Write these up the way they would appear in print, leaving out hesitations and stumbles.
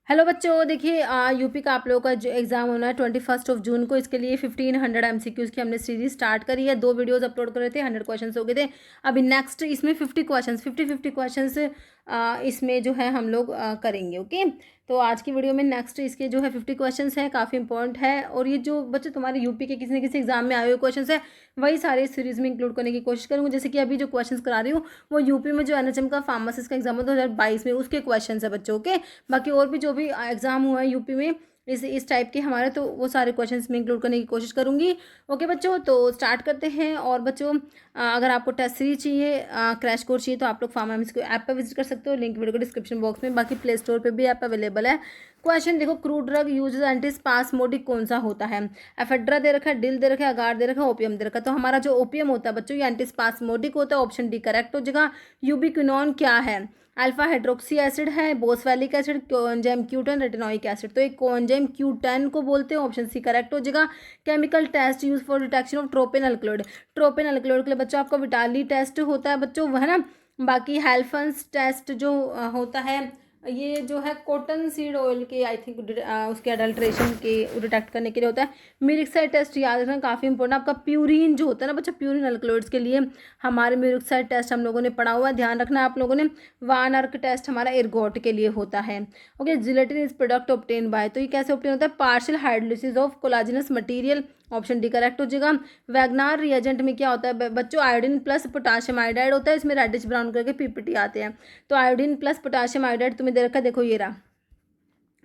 Hello बच्चों, देखिए UP का आप लोगों का जो एग्ज़ाम होना है 21 जून को। इसके लिए 1500 एमसीक्यूज़ की हमने सीरीज स्टार्ट करी है। 2 वीडियोस अपलोड कर रहे थे, 100 क्वेश्चंस हो गए थे। अभी नेक्स्ट इसमें 50 क्वेश्चंस इसमें जो है हम लोग करेंगे। ओके, तो आज की वीडियो में नेक्स्ट इसके जो है 50 क्वेश्चंस हैं, काफ़ी इंपॉर्टेंट है। और ये जो बच्चे तुम्हारे यूपी के किसी न किसी एग्जाम में आए हुए क्वेश्चंस है, वही सारे इस सीरीज़ में इंक्लूड करने की कोशिश करूँगी। जैसे कि अभी जो क्वेश्चंस करा रही हूँ वो यूपी में जो एनएचएम का फार्मासिस्ट का एग्जाम है 2022 में, उसके क्वेश्चन है बच्चों के। बाकी और भी जो भी एग्जाम हुआ है यूपी में इस टाइप के हमारे, तो वो सारे क्वेश्चंस में इंक्लूड करने की कोशिश करूंगी। ओके बच्चों, तो स्टार्ट करते हैं। और बच्चों अगर आपको टेस्ट सीरीज चाहिए, क्रैश कोर्स चाहिए, तो आप लोग फार्मासिस्ट को ऐप पर विजिट कर सकते हो। लिंक वीडियो को डिस्क्रिप्शन बॉक्स में, बाकी प्ले स्टोर पर भी ऐप अवेलेबल है। क्वेश्चन देखो, क्रूड ड्रग यूज एंटीस्पास्मोडिक कौन सा होता है? एफेड्रा दे रखा है, डिल दे रखा है, अगार दे रखा है, ओपियम दे रखा है। तो हमारा जो ओपियम होता है बच्चों, ये एंटीस्पास्मोडिक होता है। ऑप्शन डी करेक्ट हो जाएगा। यूबिक्विनोन क्या है? अल्फा हाइड्रोक्सी एसिड है, बोसफेलिक एसिड, कोएंजाइम क्यूटन, रेटिनोइक एसिड। तो एक कोएंजाइम क्यूटन को बोलते हैं। ऑप्शन सी करेक्ट हो जाएगा। Chemical test use for detection of tropane alkaloid. Tropane alkaloid के लिए बच्चों आपका विटाली टेस्ट होता है बच्चों, वह है ना। बाकी हेल्फन्स टेस्ट जो होता है, ये जो है कॉटन सीड ऑयल के आई थिंक उसके अडल्ट्रेशन के डिटेक्ट करने के लिए होता है। मिरिक्साइड टेस्ट याद रखना, काफ़ी इंपॉर्टेंट। आपका प्यूरिन जो होता है ना बच्चा, प्यूरिन अल्कलॉइड्स के लिए हमारे मिरिक्साइड टेस्ट हम लोगों ने पढ़ा हुआ है, ध्यान रखना है आप लोगों ने। वान अर्क टेस्ट हमारा एर्गोट के लिए होता है। Okay, gelatin is product obtain by, तो ये कैसे ऑब्टेन होता है? Partial hydrolysis of collagenous material. Option D correct हो जाएगा। वैगनार रिएजेंट में क्या होता है बच्चों? आयोडीन प्लस पोटाशियम आयोडाइड होता है। इसमें रेडिश ब्राउन करके पीपीटी आते हैं। तो आयोडीन प्लस पोटाशियम आयोडाइड तुम्हें दे रखा है, देखो ये रहा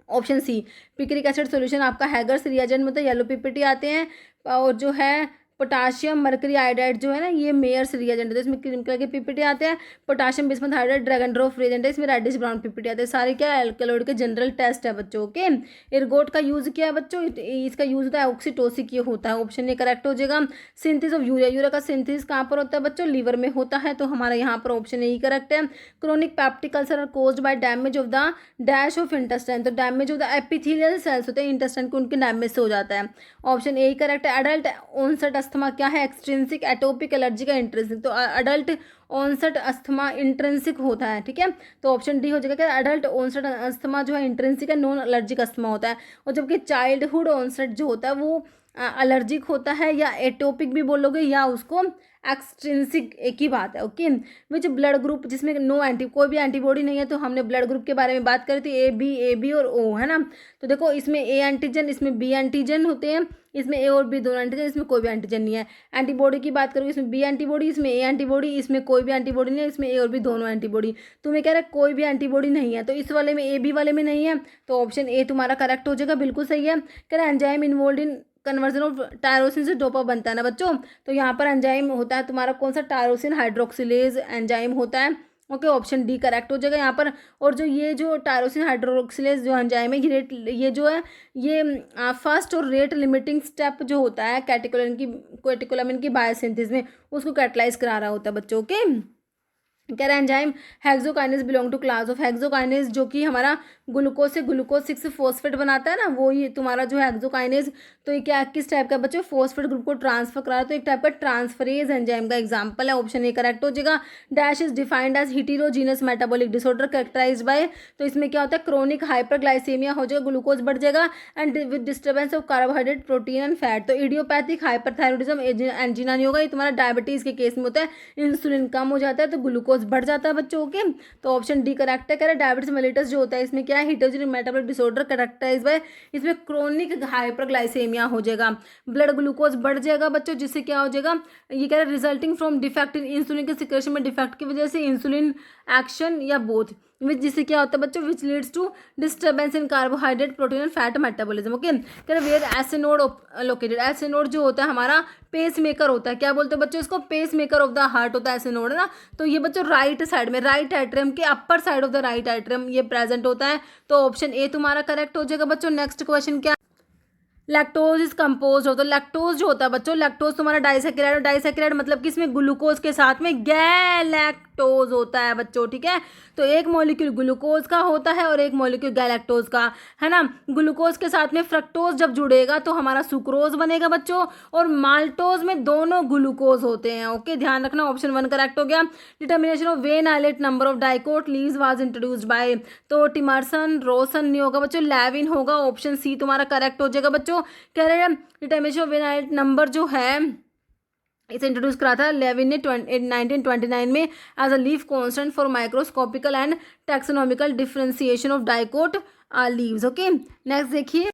option C. Picric acid solution आपका हैगर्स रिएजेंट में तो येलो पीपीटी आते हैं। और जो है पोटाशियम मरकरी आयोडाइड जो है ना, ये मेयर्स रिएजेंट होता है, इसमें क्रीम कलर के पीपीटी आते हैं। Potassium bismuth hydride dragon ड्रॉफ reagent है, इसमें रेडिश ब्राउन पीपीटी आते हैं। सारे क्या एल्कलॉइड के जनरल टेस्ट है बच्चों के। एर्गोट का यूज किया है बच्चों, इसका यूज होता है ऑक्सीटोसिक ये होता है। ऑप्शन ये करेक्ट हो जाएगा। सिंथेसिस ऑफ यूरिया, यूरिया का सिंथेसिस कहाँ पर होता है बच्चों? लीवर में होता है। तो हमारा यहाँ पर ऑप्शन यही करेक्ट है। Chronic peptic ulcer are caused by damage of the dash of intestine, तो damage of the epithelial cells होते हैं इंटेस्टाइन को, उनके डैमेज से हो जाता है। ऑप्शन ए करेक्ट है। एडल्ट ऑनसेट अस्थमा क्या है? एक्सट्रिंसिक एटोपिक एलर्जी का इंट्रिंसिक, तो अडल्ट ऑनसेट अस्थमा इंट्रिंसिक होता है, ठीक है। तो ऑप्शन डी हो जाएगा क्या? अडल्ट ऑनसेट अस्थमा जो है इंट्रिंसिक है, नॉन एलर्जिक अस्थमा होता है। और जबकि चाइल्डहुड ऑनसेट जो होता है वो एलर्जिक होता है, या एटोपिक भी बोलोगे या उसको एक्सट्रिंसिक, एक ही बात है। ओके, विच ब्लड ग्रुप जिसमें नो एंटी, कोई भी एंटीबॉडी नहीं है, तो हमने ब्लड ग्रुप के बारे में बात करी थी, ए बी और ओ, है ना। तो देखो इसमें ए एंटीजन, इसमें बी एंटीजन होते हैं, इसमें ए और बी दोनों एंटीजन, इसमें कोई भी एंटीजन नहीं है। एंटीबॉडी की बात करोगे, इसमें बी एंटीबॉडी, इसमें ए एंटीबॉडी, इसमें कोई भी एंटीबॉडी नहीं है, इसमें ए और बी दोनों एंटीबॉडी। तुम्हें कह रहा है कोई भी एंटीबॉडी नहीं है, तो इस वाले में ए बी वाले में नहीं है, तो ऑप्शन ए तुम्हारा करेक्ट हो जाएगा, बिल्कुल सही है। कह रहा है enzyme involve in conversion of tyrosine से डोपा बनता है ना बच्चों, तो यहाँ पर एंजाइम होता है तुम्हारा कौन सा? टायरोसिन हाइड्रोक्सिलेज एंजाइम होता है। ओके, ऑप्शन डी करेक्ट हो जाएगा यहाँ पर। और जो टायरोसिन हाइड्रोक्सिलेज जो एंजाइम है, ये जो है ये फर्स्ट और रेट लिमिटिंग स्टेप जो होता है कैटेकोलामिन की बायोसिंथेसिस में, उसको कैटलाइज करा रहा होता है बच्चों के। कह रहा है enzyme hexokinase belong to class of hexokinase, जो कि हमारा ग्लूकोज से ग्लूकोज 6 फॉस्फेट बनाता है ना, वो ये तुम्हारा जो है हेक्सोकाइनेज। तो ये क्या किस टाइप का बच्चों? फॉस्फेट ग्रुप को ट्रांसफर करा, तो एक टाइप का ट्रांसफरेज एंजाइम का एग्जांपल है। ऑप्शन ए करेक्ट हो जाएगा। Dash is defined as heterogeneous metabolic disorder characterized by, तो इसमें क्या होता है? क्रोनिक हाइपरग्लाइसीमिया हो जाएगा, ग्लूकोज बढ़ जाएगा, and with disturbance of carbohydrate protein and fat. तो इडियोपैथिक हाइपरथायरॉइडिज्म एंजीना नहीं होगा, ये तुम्हारा डायबिटीज के केस में होता है। इंसुलिन कम हो जाता है तो ग्लूकोज बढ़ जाता है बच्चों के। तो ऑप्शन डी करेक्ट है। कह रहा है डायबिटीज मेलिटस जो होता है, इसमें क्या है? हिटोजेनिक मेटाबॉलिक डिसऑर्डर कैरेक्टराइज्ड बाय, इसमें क्रोनिक हाइपरग्लाइसेमिया हो जाएगा, ब्लड ग्लूकोज बढ़ जाएगा बच्चों, जिससे क्या हो जाएगा? ये कह रहा है resulting from defect in insulin के सिक्रेशन में डिफेक्ट की वजह से, इंसुलिन एक्शन या बोथ, जिससे क्या होता है बच्चों? Which leads to disturbance in carbohydrate protein and fat metabolism. Okay, कह रहे वेयर एसिनोड लोकेटेड, एसिनोड जो होता है हमारा पेस मेकर होता है, क्या बोलते हैं बच्चों? इसको pacemaker of the heart होता है एसिनोड, है ना। तो ये बच्चों राइट साइड में, राइट एट्रियम के upper side of the right atrium ये प्रेजेंट होता है। तो ऑप्शन ए तुम्हारा करेक्ट हो जाएगा बच्चों। नेक्स्ट क्वेश्चन क्या? लैक्टोज इज कंपोज होता है, लैक्टोज जो होता है बच्चों, लैक्टोज तुम्हारा डाइसैकेराइड, डाइसैकेराइड मतलब कि इसमें ग्लूकोज के साथ में गैलेक्टोज फ्रक्टोज होता है बच्चों, ठीक है। तो एक मॉलिक्यूल ग्लूकोज का होता है और एक मॉलिक्यूल गैलेक्टोज का, है ना। ग्लूकोज के साथ में फ्रक्टोज जब जुड़ेगा तो हमारा सुक्रोज बनेगा बच्चों, और माल्टोज में दोनों ग्लूकोज होते हैं। ओके, ध्यान रखना, ऑप्शन 1 करेक्ट हो गया। Determination of vein islet number of dicot leaves was introduced by, तो टिमरसन रोसन नहीं होगा बच्चों, लेविन होगा। ऑप्शन सी तुम्हारा करेक्ट हो जाएगा बच्चों। कह रहे हैं determination of vein islet number जो है इसे इंट्रोड्यूस करा था लेविन ने 1929 में as a leaf constant for microscopical and taxonomical differentiation of dicot leaves. Okay, next देखिए,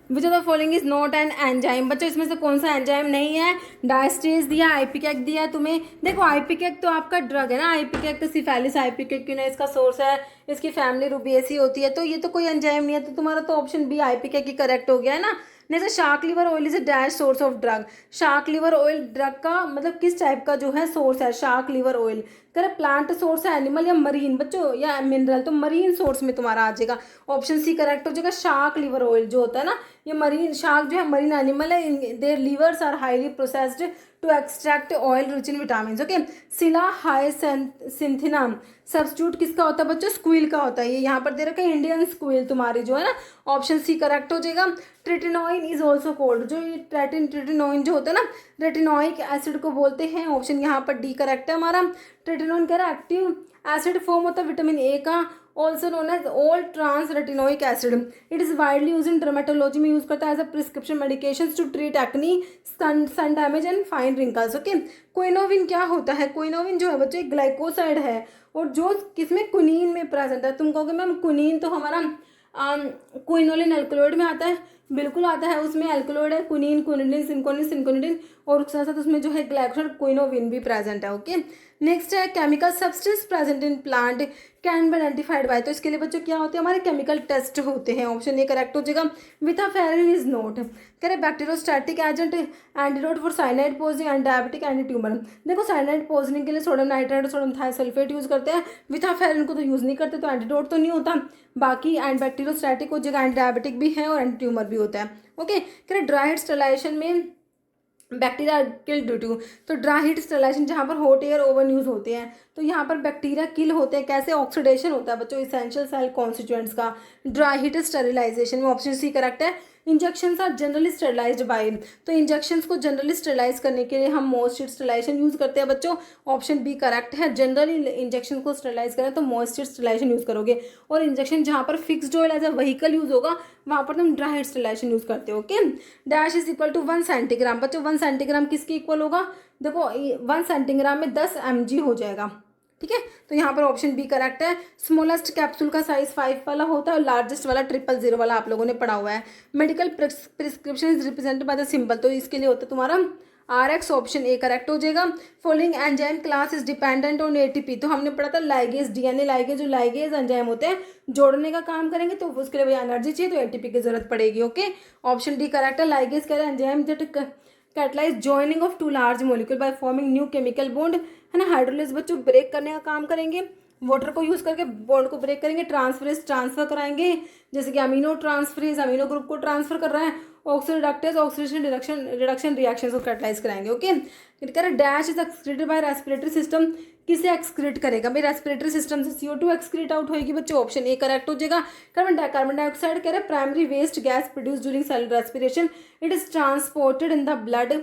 which of the following is not an enzyme. बच्चों इसमें से कौन सा एंजाइम नहीं है। डायस्टेज दिया, आइपिकेक दिया तुम्हें। देखो आइपिकेक तो आपका ड्रग है ना, आइपिकेक तो सिफेलिस आइपिकेक क्यों ना इसका सोर्स है, इसकी फैमिली रूबिएसी होती है, तो ये तो कोई एंजाइम नहीं है। तो तुम्हारा तो ऑप्शन बी आइपिकेक ही करेक्ट हो गया है ना। जैसे shark liver oil is a dash source of drug. Shark liver oil drug का मतलब किस टाइप का जो है सोर्स है शार्क लिवर ऑयल। करे प्लांट सोर्स है, एनिमल या मरीन बच्चों, या मिनरल, तो मरीन सोर्स में तुम्हारा आ जाएगा। ऑप्शन सी करेक्ट हो जाएगा। शार्क लिवर ऑयल जो होता है ना, ये मरीन, शार्क जो है मरीन एनिमल है, their livers are highly processed to extract oil rich in vitamin. Okay, Scilla hyacinthina substitute किसका होता है बच्चों, स्क्विल का होता है। ये यहाँ पर दे रखा है इंडियन स्क्विल तुम्हारी जो है ना, ऑप्शन सी करेक्ट हो जाएगा। ट्रेटिनोइन इज ऑल्सो कोल्ड, जो ये ट्रेटिनोइन जो होता है ना, रेटिनोइक एसिड को बोलते हैं। ऑप्शन यहाँ पर डी करेक्ट है हमारा। ट्रेटिनोइन कह रहा है एक्टिव एसिड फॉर्म होता है विटामिन ए का, also known as all trans retinoic acid. It is widely use in dermatology में, यूज करता है as a prescription medication to treat acne, sun damage and fine wrinkles. Okay, क्विनोविन क्या होता है, क्विनोविन जो है बच्चों एक ग्लाइकोसाइड है, और जो किसमें कुनीन में प्रेजेंट है। तुम कहोगे मैम कुनीन तो हमारा क्विनोलिन एल्कलॉइड में आता है, बिल्कुल आता है, उसमें एल्कलॉइड है कुनीन, कुनिडिन, सिंकोनिन, सिंकोनिडिन, और उसके साथ साथ उसमें जो है ग्लाइकोसाइड क्विनोविन भी प्रेजेंट है। ओके, नेक्स्ट है chemical substance present in plant can be identified by, तो इसके लिए बच्चों क्या होते हैं हमारे केमिकल टेस्ट होते हैं। ऑप्शन ए करेक्ट हो जाएगा। विथाफेरिन इज नोट, कह रहे bacteriostatic agent, antidote for cyanide poisoning and diabetic anti tumour. देखो साइनाइड पॉइजनिंग के लिए सोडियम नाइट्राइड, सोडियम थाइसल्फेट यूज करते हैं, विथाफेरिन को तो यूज नहीं करते, तो एंटीडोट तो नहीं होता। बाकी एंड बैक्टीरियोस्टैटिक हो जाएगा, एंटी डायबिटिक भी है और एंटी ट्यूमर भी होता है। ओके, कह रहे ड्राई हीट स्टरलाइजेशन में बैक्टीरिया किल ड्यू टू, तो ड्राई हीट स्टरलाइजेशन जहाँ पर हॉट एयर ओवन यूज होते हैं, तो यहाँ पर बैक्टीरिया किल होते हैं। कैसे, ऑक्सीडेशन होता है बच्चों इसेंशियल सेल कॉन्स्टिट्यूएंट्स का ड्राई हीट स्टरलाइजेशन में। ऑप्शन सी करेक्ट है। Injections are generally sterilized by, तो इंजेक्शंस को जनरली स्टरलाइज करने के लिए हम मॉइस्ट हीट स्टरलाइजेशन यूज करते हैं बच्चों। ऑप्शन बी करेक्ट है। जनरली इंजेक्शन को स्टरलाइज करें तो मॉइस्ट हीट स्टरलाइजेशन यूज करोगे, और इंजेक्शन जहाँ पर fixed oil as a vehicle use होगा वहाँ पर तुम ड्राई हीट स्टरलाइजेशन यूज करते हो। Okay, dash is equal to 1 centigram. बच्चों 1 सेंटीग्राम किसके इक्वल होगा, देखो 1 सेंटीग्राम में 10 mg हो जाएगा, ठीक है। तो यहाँ पर ऑप्शन बी करेक्ट है। स्मॉलेस्ट कैप्सूल का साइज 5 वाला होता है और लार्जेस्ट वाला 000 वाला आप लोगों ने पढ़ा हुआ है। Medical prescription is represented by the symbol, तो इसके लिए होता है तुम्हारा RX। ऑप्शन ए करेक्ट हो जाएगा। Following enzyme class is dependent on ATP, तो हमने पढ़ा था लाइगेज, DNA लाइगेज, जो लाइगेज एंजाइम होते हैं जोड़ने का काम करेंगे, तो उसके लिए भैया एनर्जी चाहिए, तो ATP की जरूरत पड़ेगी। ओके, ऑप्शन डी करेक्ट है। लाइगेज कह रहे हैं enzyme that catalyze joining of two large molecule by forming new chemical bond, है ना। हाइड्रोलिस बच्चों ब्रेक करने का काम करेंगे, वाटर को यूज करके बॉन्ड को ब्रेक करेंगे। ट्रांसफरेज ट्रांसफर कराएंगे, जैसे कि अमीनो ट्रांसफरेज अमीनो ग्रुप को ट्रांसफर कर रहा है। ऑक्सीडेक्टेज ऑक्सीडेशन रिडक्शन रिएक्शन को कैटलाइज कराएंगे। Okay, dash is excreted by respiratory system, किसे एक्सक्रीट करेगा भाई, रेस्पिरेटरी सिस्टम से CO2 एक्सक्रीट आउट होगी बच्चों। ऑप्शन ए करेक्ट हो जाएगा। कार्बन डाइऑक्साइड कह रहे हैं primary waste gas produce during cell respiration, it is transported in the blood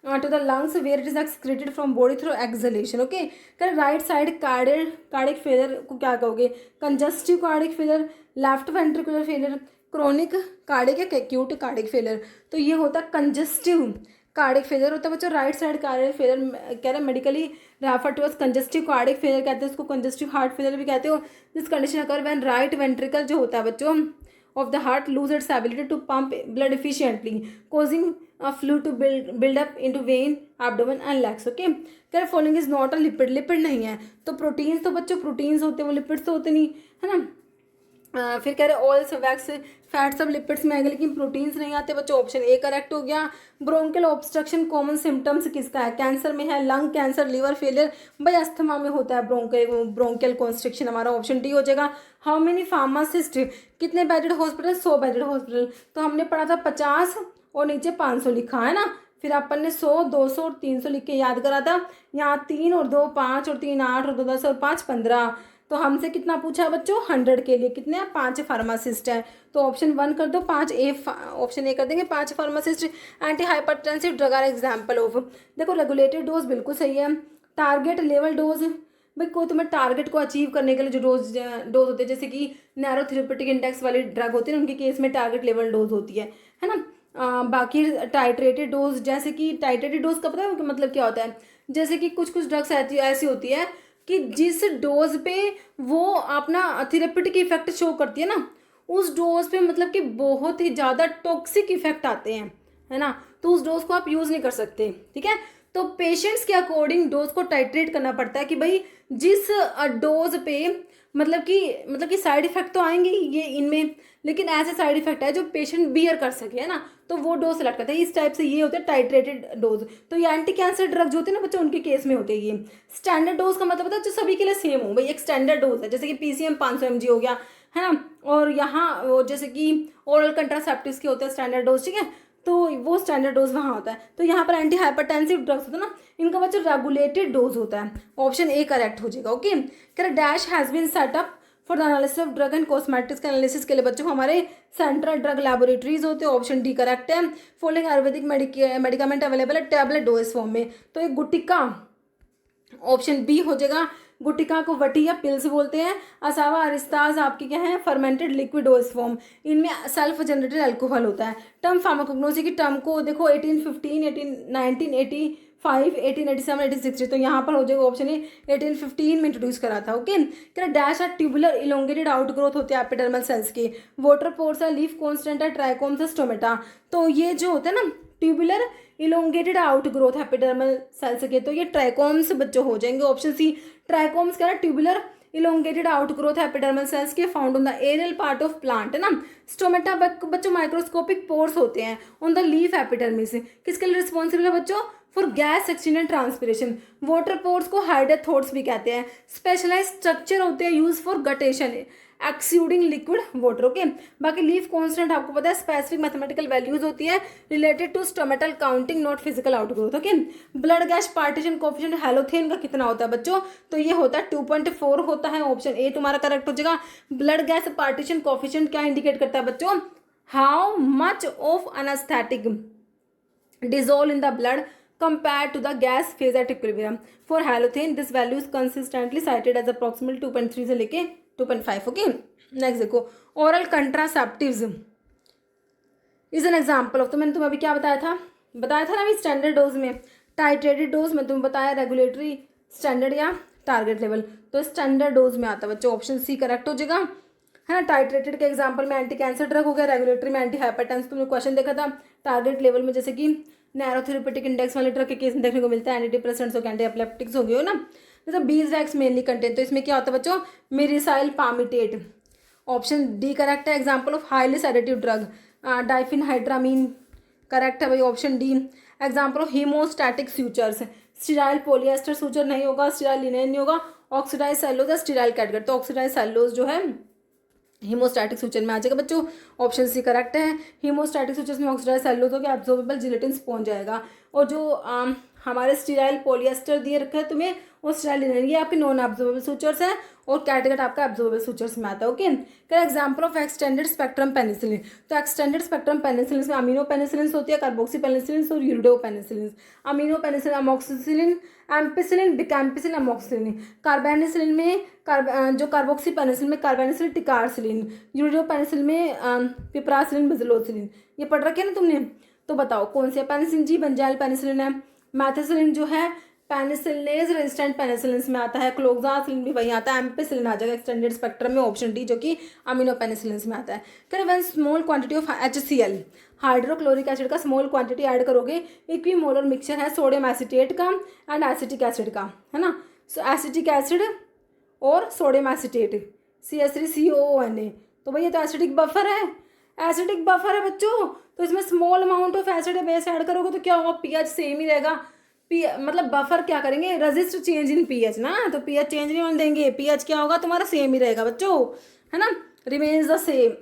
to the lungs where it is excreted from body through exhalation. Okay, कर right side cardiac failure को क्या कहोगे, congestive cardiac failure, left ventricular failure, chronic cardiac या acute cardiac failure. तो ये होता है congestive cardiac failure होता है बच्चों। राइट साइड कार्डिक फेलियर कह रहे हैं medically refer to as congestive cardiac failure कहते हैं, उसको कंजस्टिव हार्ट फेलियर भी कहते हो। This condition occur when right ventricle जो होता है बच्चों of the heart lose its ability to pump blood efficiently, causing a fluid to build up into vein, abdomen and legs. Okay, कह following is not a lipid, lipid नहीं है। तो proteins तो बच्चों प्रोटीन्स होते हैं, वो लिपिड्स तो होते नहीं, है ना। फिर कह रहे ऑयल्स वैक्स फैट सब लिपिड्स में आएंगे, लेकिन प्रोटीन्स नहीं आते बच्चों। ऑप्शन ए करेक्ट हो गया। ब्रोंकियल ऑब्स्ट्रक्शन कॉमन सिम्टम्स किसका है, कैंसर में है, लंग कैंसर, लिवर फेलियर, भाई अस्थमा में होता है ब्रोंकियल कॉन्स्ट्रिक्शन, हमारा ऑप्शन डी हो जाएगा। हाउ मेनी फार्मासिस्ट, कितने बेडेड हॉस्पिटल, 100 बेडेड हॉस्पिटल, तो हमने पढ़ा था 50 और नीचे 500 लिखा है ना, फिर अपन ने 100, 200 और 300 लिख के याद करा था। यहाँ 3 और 2 5 और 3 8 और 2 10 और 5 15। तो हमसे कितना पूछा है बच्चों, 100 के लिए कितने हैं, 5 फार्मासिस्ट हैं। तो ऑप्शन 1 कर दो, 5 ए, ऑप्शन ए कर देंगे 5 pharmacist. Anti hypertensive drug are example of, देखो रेगुलेटेड डोज बिल्कुल सही है। टारगेट लेवल डोज, भाई कोई तुम्हें टारगेट को अचीव करने के लिए जो डोज होते हैं, जैसे कि नैरो थेरेप्यूटिक इंडेक्स वाली ड्रग होती है ना, उनके केस में टारगेट लेवल डोज होती है ना। बाकी टाइट्रेटेड डोज, जैसे कि टाइट्रेटेड डोज का पता है मतलब क्या होता है, जैसे कि कुछ कुछ ड्रग्स ऐसी होती है कि जिस डोज पे वो अपना थेरेप्यूटिक इफेक्ट शो करती है ना, उस डोज पे मतलब कि बहुत ही ज़्यादा टॉक्सिक इफेक्ट आते हैं, है ना, तो उस डोज को आप यूज़ नहीं कर सकते, ठीक है। तो पेशेंट्स के अकॉर्डिंग डोज को टाइट्रेट करना पड़ता है कि भाई जिस डोज पे मतलब कि साइड इफेक्ट तो आएंगे ये इनमें, लेकिन ऐसे साइड इफेक्ट है जो पेशेंट बियर कर सके, है ना, तो वो डोज सेलेक्ट करते हैं। इस टाइप से ये होते हैं टाइट्रेटेड डोज। तो ये एंटी कैंसर ड्रग जो होते हैं ना बच्चों, उनके केस में होते हैं ये। स्टैंडर्ड डोज का मतलब होता है जो सभी के लिए सेम हो, भाई एक स्टैंडर्ड डोज है, जैसे कि PCM 500 mg हो गया, है ना, और यहाँ वो जैसे कि ओरल कंट्रासेप्टिव्स के होते हैं स्टैंडर्ड डोज, ठीक है, तो वो स्टैंडर्ड डोज वहाँ होता है। तो यहाँ पर एंटी हाइपरटेंसिव ड्रग्स होता है ना, इनका बच्चों रेगुलेटेड डोज होता है। ऑप्शन ए करेक्ट हो जाएगा। ओके, कह dash has been set up for the analysis of drug and cosmetics के एनालिसिस के लिए बच्चों को हमारे सेंट्रल ड्रग लैबोरेटरीज होते हैं। ऑप्शन डी करेक्ट है। फॉलोइंग आयुर्वेदिक मेडिकामेंट अवेलेबल है टैबलेट डोज फॉर्म में, तो एक गुटिका ऑप्शन बी हो जाएगा। गुटिका को वटी या पिल्स बोलते हैं। असावा अरिस्ताज आपकी क्या है, फर्मेंटेड लिक्विड डोज फॉर्म, इनमें सेल्फ जनरेटेड अल्कोहल होता है। टर्म फार्माकोग्नोसी की टर्म को देखो 1815, 1985, 1887, 1860, तो यहाँ पर हो जाएगा ऑप्शन ए 1815 में इंट्रोड्यूस करा था। ओके, क्या dash are tubular elongated out growth होते हैं एपिडर्मल सेल्स के। वाटर पोर्स है, लीफ कॉन्स्टेंट है, ट्राइकोम्स है, स्टोमेटा। तो ये जो होते हैं ना tubular elongated out growth epidermal cells के, तो ये ट्राइकोम्स बच्चों हो जाएंगे। ऑप्शन सी ट्राइकोम्स क्या है, tubular elongated out growth epidermal cells के found on the aerial part of plant, है ना। स्टोमेटा बच्चों माइक्रोस्कोपिक पोर्स होते हैं ऑन द लीफ एपिडर्मिस, किसके लिए रिस्पॉन्सिबल है बच्चों, for gas exchange and transpiration. Water pores को हाइड्रोथोड्स भी कहते हैं। स्पेशलाइज स्ट्रक्चर होते हैं use for guttation exuding liquid water. Okay, बाकी लीफ कांस्टेंट आपको पता है स्पेसिफिक मैथमेटिकल वैल्यूज होती है related to stomatal counting not physical outgrowth. Okay, blood gas partition coefficient halothane का कितना होता है बच्चों, तो ये होता है 2.4 होता है। ऑप्शन ए तुम्हारा करेक्ट हो जाएगा। ब्लड गैस पार्टीशन कोएफिशिएंट क्या इंडिकेट करता है बच्चों, how much of anaesthetic dissolve in the blood compared to the gas phase at equilibrium. For halothane this value is consistently cited as approximately 2.3 से लेके 2.5. Okay, next देखो oral contraceptives is an example of, तो मैंने तुम्हें अभी क्या बताया था ना अभी स्टैंडर्ड डोज में, टाइट्रेटेड डोज में तुम्हें बताया रेगुलेटरी स्टैंडर्ड या टारगेट लेवल, तो स्टैंडर्ड डोज में आता है बच्चों। ऑप्शन सी करेक्ट हो जाएगा, है ना। टाइट्रेटेड के एग्जाम्पल में एंटी कैंसर ड्रग हो गया, रेगुलेटरी में एंटी हाइपरटेंस, तुमने क्वेश्चन देखा था। टारगेट लेवल में जैसे कि नैरो थेरेप्यूटिक इंडेक्स वाले ड्रग के केस में देखने को मिलता है, एंटी डिप्रेसेंट्स हो गए, एंटी एपिलेप्टिक्स हो गए, हो ना। जैसे बीजवैक्स मेनली कंटेंट, तो इसमें क्या होता है बच्चों, myricyl palmitate. Option D correct है। Example of highly sedative drug diphenhydramine correct है भाई, option D. Example of hemostatic sutures, sterile polyester suture नहीं होगा, स्टीराइल लिनेन नहीं होगा, ऑक्सीडाइज सेलुलोज या स्टीराइल कैटगट, तो ऑक्सीडाइज सेलुलोज जो है हीमोस्टैटिक सूचर में आ जाएगा बच्चों। ऑप्शन सी करेक्ट है। हीमोस्टैटिक सूचर्स में ऑक्सीडाइज सेलुलोज हो गया, एब्जॉर्बेबल जिलेटिन स्पॉन्ज जाएगा। और जो हमारे स्टीराइल पोलिएस्टर दिए रखे हैं तुम्हें, वो स्टीराइल लिनेन, ये आपके नॉन एब्जॉर्बेबल सूचर्स है, और कैटगट आपका एब्जॉर्बेबल सूचर्स में आता है। ओके, क्या example of extended spectrum penicillin, तो एक्सटेंडेड स्पेक्ट्रम पेनिसिलिन में अमीनो पेनिसिलिन होती है, कार्बोक्सी पेनिसिलिन और ureido penicillin. Amino penicillin amoxicillin, ampicillin, bacampicillin, amoxicillin. Carbenicillin में जो कार्बोक्सी पेनिसिलिन में कार्बेनिसिलिन, टिकारसिलिन। यूरिडो पेनिसिलिन में पिपरासिलिन, बेसिलोसिलिन। ये पढ़ रखे ना तुमने, तो बताओ कौन से पेनिसिलिन जी, बंजाइल पेनिसिलिन है। मैथिसिलिन जो है पेनिसिलिनेज रेजिस्टेंट पेनिसिलिन में आता है। क्लोक्सासिलिन भी वहीं आता है। एम्पिसिलिन आ जाएगा एक्सटेंडेड स्पेक्ट्रम में, ऑप्शन डी, जो कि अमीनो पेनिसिलिन में आता है। फिर one small quantity of HCl hydrochloric acid का स्मॉल क्वांटिटी ऐड करोगे, इक्विमोलर मिक्सचर है सोडियम एसीटेट का एंड एसिटिक एसिड का, है ना। सो एसिटिक एसिड और सोडियम एसीटेट CH3COONA, तो भैया तो एसिडिक बफर है, एसिडिक बफर है बच्चों। तो इसमें small amount of acid base add करोगे तो क्या होगा, pH सेम ही रहेगा। मतलब बफर क्या करेंगे, रेजिस्ट चेंज इन pH ना, तो pH चेंज नहीं होने देंगे, pH क्या होगा तुम्हारा सेम ही रहेगा बच्चों, है ना, remains the same.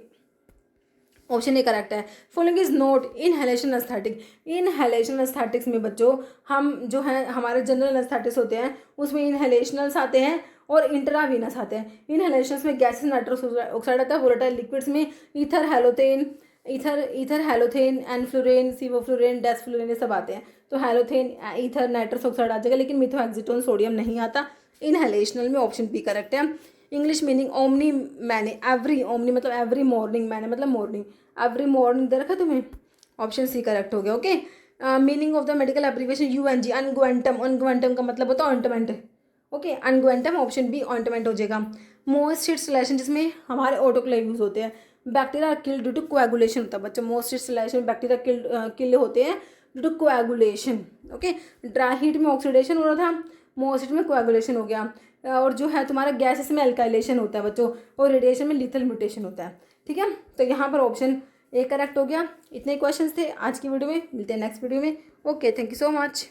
Option A correct है। Following is not inhalation anaesthetic. Inhalation anaesthetics में बच्चों हम जो है हमारे जनरल एस्थेटिक्स होते हैं उसमें इनहेलेशनल्स आते हैं और इंट्रावीनस आते हैं। इनहेलेशंस में गैसेस नाइट्रस ऑक्साइड आता है, वोलेटाइल लिक्विड्स में ether halothane ether halothane enflurane sevoflurane desflurane ये सब आते हैं। तो हेलोथेन ईथर नाइट्रस ऑक्साइड आ जाएगा, लेकिन मिथोहेक्सिटोन सोडियम नहीं आता इनहेलेशनल में। ऑप्शन बी करेक्ट है। इंग्लिश मीनिंग ओमनी मैंने एवरी, ओमनी मतलब एवरी मॉर्निंग, मैंने मतलब मॉर्निंग, एवरी मॉर्निंग दे रखा तुम्हें। ऑप्शन सी करेक्ट हो गया। Okay, meaning of the medical abbreviation UNG unguentum. Unguentum का मतलब होता है ointment. Okay, unguentum option B ointment हो जाएगा। मोस्ट इंस्टॉलेशन जिसमें हमारे ऑटोक्लेव यूज होते हैं। Bacteria kill due to coagulation होता है बच्चों। मोस्ट इंस्टॉलेशन बैक्टीरिया किल होते हैं due to coagulation. Okay, dry heat में ऑक्सीडेशन हो रहा था, मोस्ट हीट में कोएगुलेशन हो गया। और जो है तुम्हारा गैसेस में अल्काइलेशन होता है बच्चों, और रेडिएशन में लिथल म्यूटेशन होता है। ठीक है, तो यहाँ पर ऑप्शन ए करेक्ट हो गया। इतने क्वेश्चंस थे आज की वीडियो में, मिलते हैं नेक्स्ट वीडियो में। Okay, thank you so much.